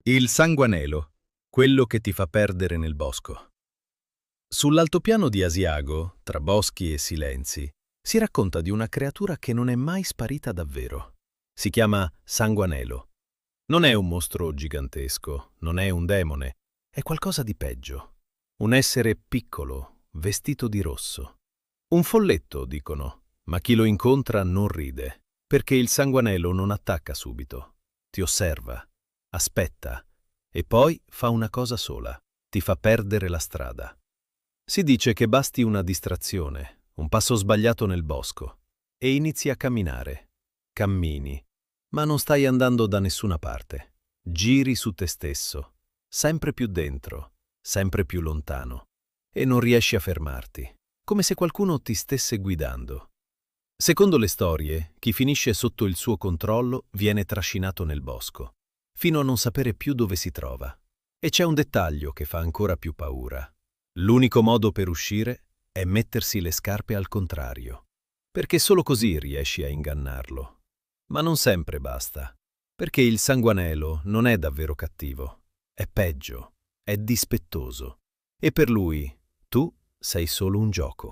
Il sanguanelo, quello che ti fa perdere nel bosco. Sull'altopiano di Asiago, tra boschi e silenzi, si racconta di una creatura che non è mai sparita davvero. Si chiama Sanguanelo. Non è un mostro gigantesco, non è un demone, è qualcosa di peggio. Un essere piccolo, vestito di rosso. Un folletto, dicono, ma chi lo incontra non ride, perché il sanguanelo non attacca subito. Ti osserva, aspetta, e poi fa una cosa sola, ti fa perdere la strada. Si dice che basti una distrazione, un passo sbagliato nel bosco, e inizi a camminare. Cammini, ma non stai andando da nessuna parte. Giri su te stesso, sempre più dentro, sempre più lontano, e non riesci a fermarti, come se qualcuno ti stesse guidando. Secondo le storie, chi finisce sotto il suo controllo viene trascinato nel bosco, fino a non sapere più dove si trova. E c'è un dettaglio che fa ancora più paura. L'unico modo per uscire è mettersi le scarpe al contrario, perché solo così riesci a ingannarlo. Ma non sempre basta, perché il sanguanelo non è davvero cattivo, è peggio, è dispettoso, e per lui tu sei solo un gioco.